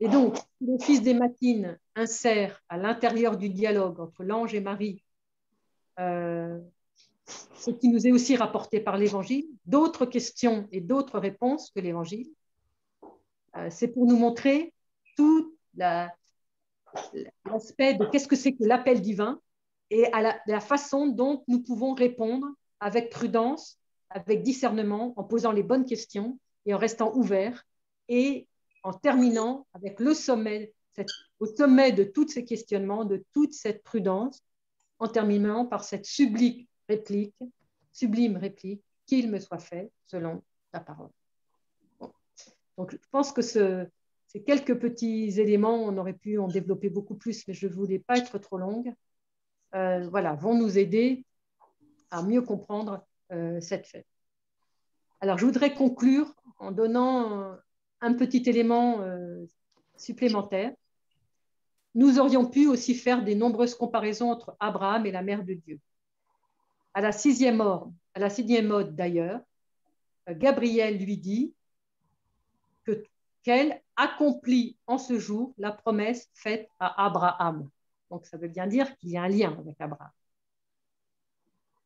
Et donc, l'office des matines insère à l'intérieur du dialogue entre l'ange et Marie ce qui nous est aussi rapporté par l'Évangile, d'autres questions et d'autres réponses que l'Évangile. C'est pour nous montrer tout l'aspect de qu'est-ce que c'est que l'appel divin et à la façon dont nous pouvons répondre avec prudence, avec discernement, en posant les bonnes questions et en restant ouverts et en terminant avec au sommet de tous ces questionnements, de toute cette prudence, en terminant par cette sublime réplique, qu'il me soit fait selon ta parole. Bon. Donc, je pense que ces quelques petits éléments, on aurait pu en développer beaucoup plus, mais je ne voulais pas être trop longue, voilà, vont nous aider à mieux comprendre cette fête. Alors, je voudrais conclure en donnant un petit élément supplémentaire. Nous aurions pu aussi faire des nombreuses comparaisons entre Abraham et la mère de Dieu. À la 6e ode d'ailleurs, Gabriel lui dit qu'elle accomplit en ce jour la promesse faite à Abraham. Donc ça veut bien dire qu'il y a un lien avec Abraham.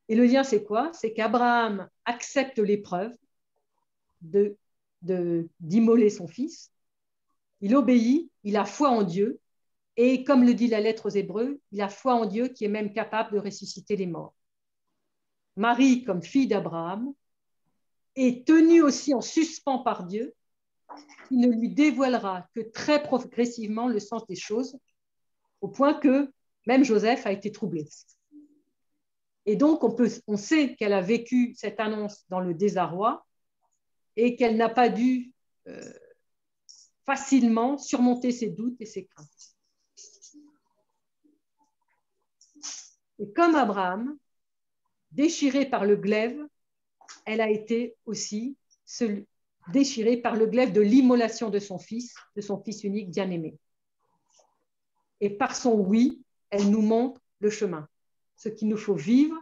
Et le lien, c'est quoi? C'est qu'Abraham accepte l'épreuve d'immoler son fils. Il obéit, il a foi en Dieu. Et comme le dit la lettre aux Hébreux, il a foi en Dieu qui est même capable de ressusciter les morts. Marie, comme fille d'Abraham, est tenue aussi en suspens par Dieu, qui ne lui dévoilera que très progressivement le sens des choses, au point que même Joseph a été troublé. Et donc, on sait qu'elle a vécu cette annonce dans le désarroi et qu'elle n'a pas dû facilement surmonter ses doutes et ses craintes. Et comme Abraham, déchirée par le glaive, elle a été aussi déchirée par le glaive de l'immolation de son fils unique bien-aimé. Et par son oui, elle nous montre le chemin, ce qu'il nous faut vivre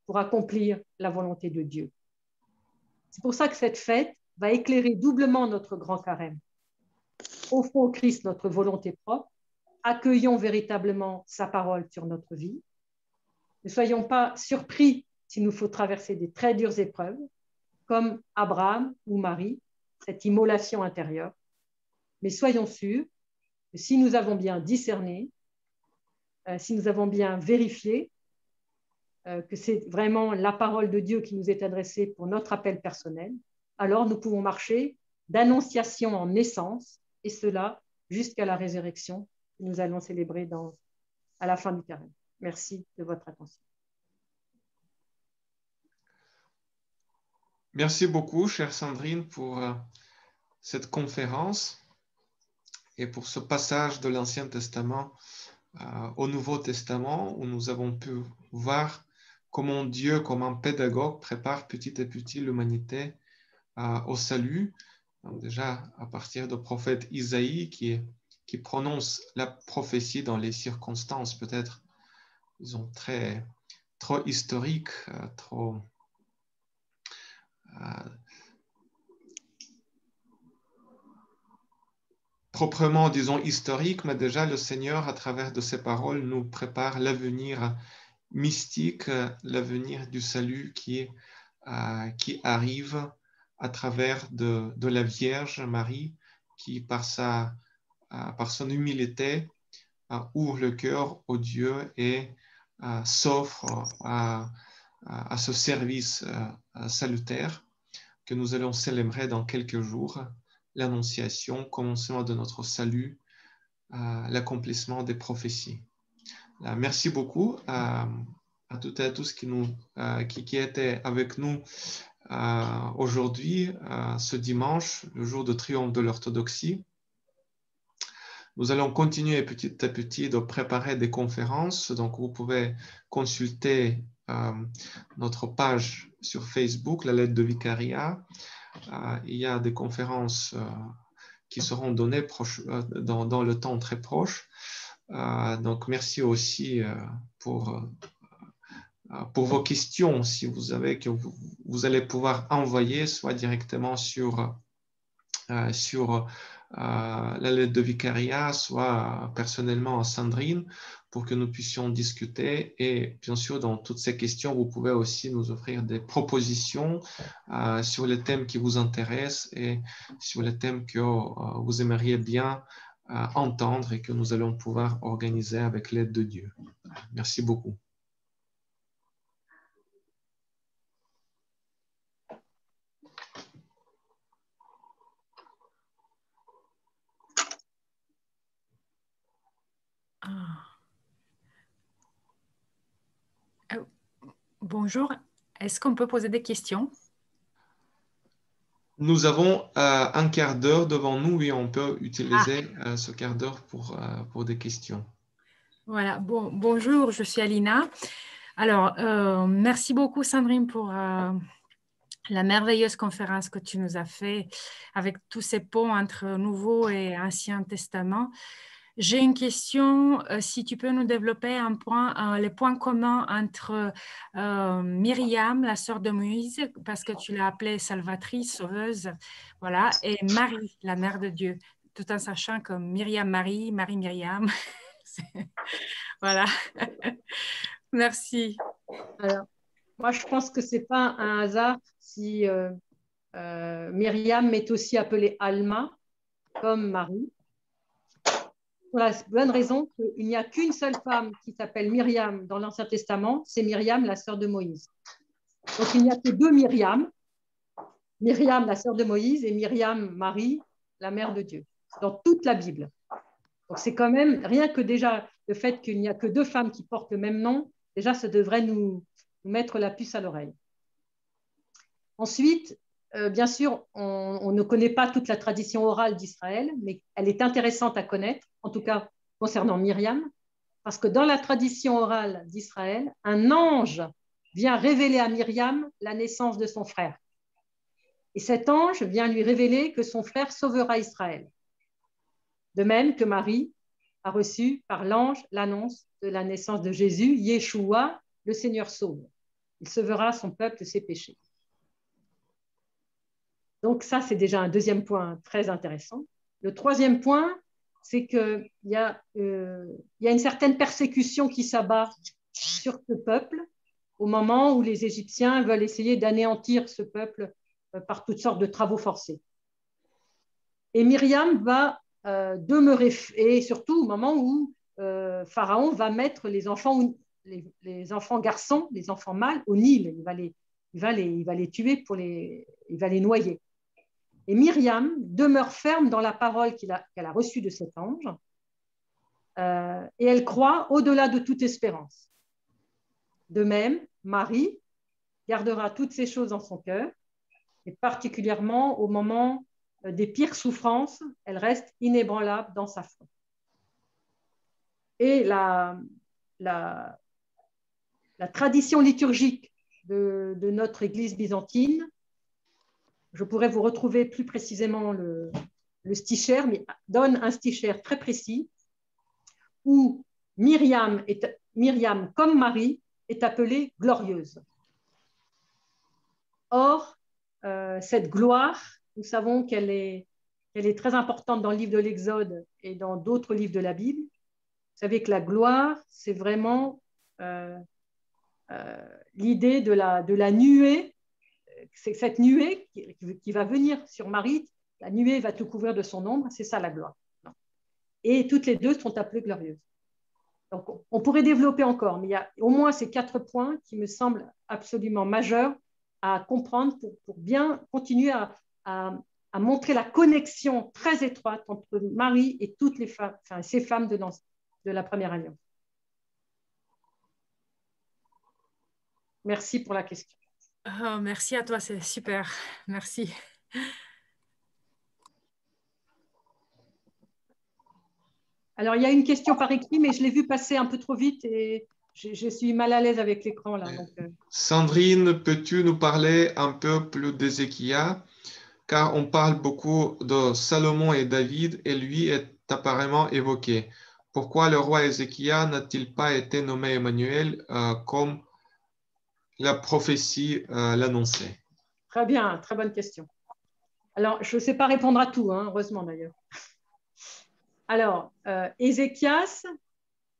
pour accomplir la volonté de Dieu. C'est pour ça que cette fête va éclairer doublement notre grand carême. Offrons au Christ notre volonté propre, accueillons véritablement sa parole sur notre vie. Ne soyons pas surpris s'il nous faut traverser des très dures épreuves, comme Abraham ou Marie, cette immolation intérieure. Mais soyons sûrs que si nous avons bien discerné, si nous avons bien vérifié que c'est vraiment la parole de Dieu qui nous est adressée pour notre appel personnel, alors nous pouvons marcher d'annonciation en naissance, et cela jusqu'à la résurrection que nous allons célébrer à la fin du carême. Merci de votre attention. Merci beaucoup, chère Sandrine, pour cette conférence et pour ce passage de l'Ancien Testament au Nouveau Testament, où nous avons pu voir comment Dieu, comme un pédagogue, prépare petit à petit l'humanité au salut. Donc déjà, à partir du prophète Isaïe, qui prononce la prophétie dans les circonstances peut-être, disons, trop historiques, trop... proprement, disons, historique, mais déjà le Seigneur, à travers de ses paroles, nous prépare l'avenir mystique, l'avenir du salut qui arrive à travers de la Vierge Marie, qui par son humilité ouvre le cœur au Dieu et s'offre à ce service salutaire que nous allons célébrer dans quelques jours, l'annonciation, commencement de notre salut, l'accomplissement des prophéties. Merci beaucoup à toutes et à tous qui étaient avec nous aujourd'hui, ce dimanche, le jour de triomphe de l'orthodoxie. Nous allons continuer petit à petit de préparer des conférences. Donc, vous pouvez consulter notre page sur Facebook, la lettre de Vicariat. Il y a des conférences qui seront données dans le temps très proche. Donc, merci aussi pour vos questions, si vous avez, que vous allez pouvoir envoyer soit directement sur la lettre de Vicariat, soit personnellement à Sandrine, pour que nous puissions discuter. Et bien sûr, dans toutes ces questions, vous pouvez aussi nous offrir des propositions sur les thèmes qui vous intéressent et sur les thèmes que vous aimeriez bien entendre et que nous allons pouvoir organiser avec l'aide de Dieu. Merci beaucoup. Bonjour, est-ce qu'on peut poser des questions? Nous avons un quart d'heure devant nous et on peut utiliser ce quart d'heure pour des questions. Voilà, bonjour, je suis Alina. Alors, merci beaucoup Sandrine pour la merveilleuse conférence que tu nous as fait avec tous ces ponts entre Nouveau et Ancien Testament. J'ai une question, si tu peux nous développer les points communs entre Myriam, la sœur de Moïse, parce que tu l'as appelée salvatrice, sauveuse, voilà, et Marie, la mère de Dieu, tout en sachant que Myriam, Marie, Marie, Myriam. Voilà. Merci. Alors, moi, je pense que ce n'est pas un hasard si Myriam est aussi appelée Alma, comme Marie. Pour la bonne raison qu'il n'y a qu'une seule femme qui s'appelle Myriam dans l'Ancien Testament, c'est Myriam, la sœur de Moïse. Donc, il n'y a que deux Myriam, Myriam, la sœur de Moïse, et Myriam, Marie, la mère de Dieu, dans toute la Bible. Donc, c'est quand même, rien que déjà le fait qu'il n'y a que deux femmes qui portent le même nom, déjà, ça devrait nous mettre la puce à l'oreille. Ensuite, bien sûr, on ne connaît pas toute la tradition orale d'Israël, mais elle est intéressante à connaître, en tout cas concernant Myriam, parce que dans la tradition orale d'Israël, un ange vient révéler à Myriam la naissance de son frère. Et cet ange vient lui révéler que son frère sauvera Israël. De même que Marie a reçu par l'ange l'annonce de la naissance de Jésus, Yeshua, le Seigneur sauve. Il sauvera son peuple de ses péchés. Donc ça, c'est déjà un deuxième point très intéressant. Le troisième point, c'est qu'il y a une certaine persécution qui s'abat sur ce peuple au moment où les Égyptiens veulent essayer d'anéantir ce peuple par toutes sortes de travaux forcés. Et Myriam va demeurer, et surtout au moment où Pharaon va mettre les enfants garçons, les enfants mâles au Nil. Il va les tuer, il va les noyer. Et Myriam demeure ferme dans la parole qu'elle a reçue de cet ange et elle croit au-delà de toute espérance. De même, Marie gardera toutes ces choses dans son cœur et particulièrement au moment des pires souffrances, elle reste inébranlable dans sa foi. Et la tradition liturgique de notre Église byzantine, je pourrais vous retrouver plus précisément le stichaire, mais donne un stichaire très précis où Myriam, comme Marie, est appelée glorieuse. Or, cette gloire, nous savons qu'elle est très importante dans le livre de l'Exode et dans d'autres livres de la Bible. Vous savez que la gloire, c'est vraiment l'idée de la nuée. C'est cette nuée qui va venir sur Marie, la nuée va te couvrir de son ombre, c'est ça la gloire. Et toutes les deux sont appelées glorieuses. Donc, on pourrait développer encore, mais il y a au moins ces 4 points qui me semblent absolument majeurs à comprendre pour bien continuer à montrer la connexion très étroite entre Marie et toutes les femmes, enfin, ces femmes de la Première Alliance. Merci pour la question. Oh, merci à toi, c'est super. Merci. Alors, il y a une question par écrit, mais je l'ai vue passer un peu trop vite et je suis mal à l'aise avec l'écran là. Donc, Sandrine, peux-tu nous parler un peu plus d'Ézéchias? Car on parle beaucoup de Salomon et David et lui est apparemment évoqué. Pourquoi le roi Ézéchias n'a-t-il pas été nommé Emmanuel comme la prophétie l'annonçait? Très bien, très bonne question. Alors, je ne sais pas répondre à tout, hein, heureusement d'ailleurs. Alors, Ézéchias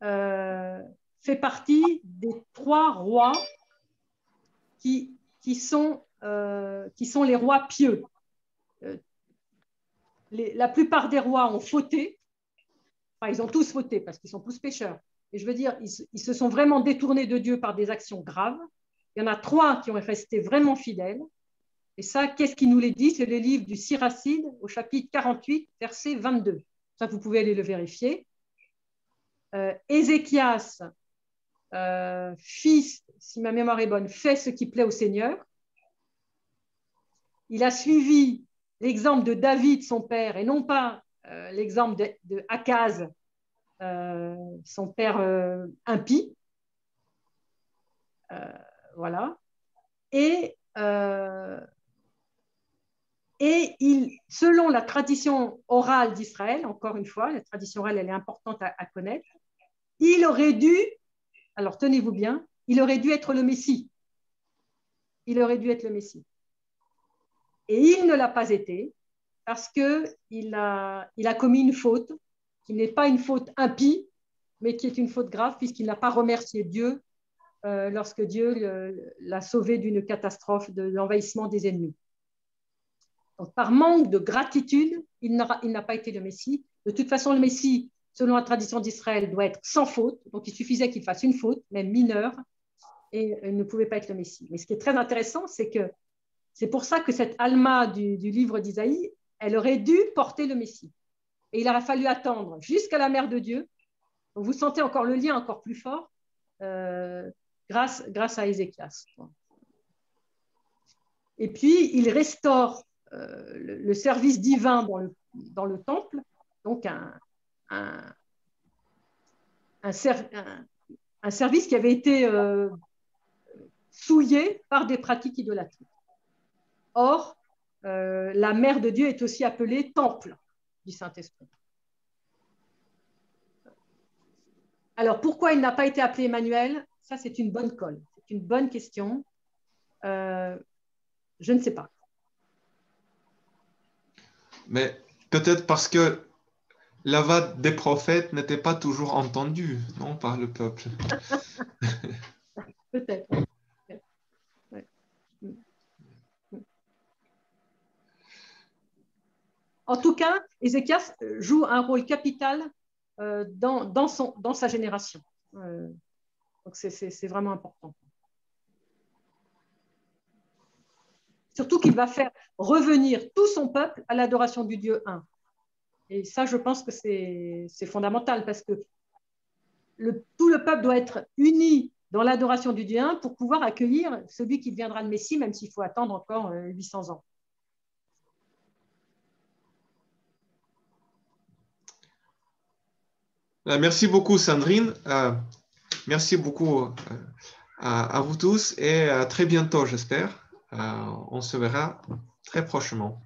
fait partie des 3 rois qui sont les rois pieux. La plupart des rois ont fauté. Enfin, ils ont tous fauté parce qu'ils sont tous pécheurs. Et je veux dire, ils se sont vraiment détournés de Dieu par des actions graves. Il y en a 3 qui ont resté vraiment fidèles. Et ça, qu'est-ce qui nous les dit? C'est le livre du Siracide au chapitre 48, verset 22. Ça, vous pouvez aller le vérifier. Ézéchias, fils, si ma mémoire est bonne, fait ce qui plaît au Seigneur. Il a suivi l'exemple de David, son père, et non pas l'exemple de Akaz, son père impie. Voilà. Et selon la tradition orale d'Israël, encore une fois, la tradition orale, elle est importante à connaître, il aurait dû, alors tenez-vous bien, il aurait dû être le Messie. Il aurait dû être le Messie. Et il ne l'a pas été parce qu'il a commis une faute qui n'est pas une faute impie, mais qui est une faute grave puisqu'il n'a pas remercié Dieu lorsque Dieu l'a sauvé d'une catastrophe, de l'envahissement des ennemis. Donc, par manque de gratitude, il n'a pas été le Messie. De toute façon, le Messie, selon la tradition d'Israël, doit être sans faute. Donc, il suffisait qu'il fasse une faute, même mineure, et il ne pouvait pas être le Messie. Mais ce qui est très intéressant, c'est que c'est pour ça que cette Alma du livre d'Isaïe, elle aurait dû porter le Messie. Et il aurait fallu attendre jusqu'à la Mère de Dieu. Donc, vous sentez encore le lien encore plus fort grâce à Ézéchias. Et puis, il restaure le service divin dans le temple, donc un service qui avait été souillé par des pratiques idolâtriques. Or, la mère de Dieu est aussi appelée temple du Saint-Esprit. Alors, pourquoi il n'a pas été appelé Emmanuel? Ça, c'est une bonne colle. C'est une bonne question. Je ne sais pas. Mais peut-être parce que la voix des prophètes n'était pas toujours entendue, non, par le peuple. Peut-être. Ouais. En tout cas, Ézéchias joue un rôle capital dans sa génération. Donc, c'est vraiment important. Surtout qu'il va faire revenir tout son peuple à l'adoration du Dieu un. Et ça, je pense que c'est fondamental parce que tout le peuple doit être uni dans l'adoration du Dieu un pour pouvoir accueillir celui qui deviendra le Messie, même s'il faut attendre encore 800 ans. Merci beaucoup, Sandrine. Merci beaucoup à vous tous et à très bientôt, j'espère. On se verra très prochainement.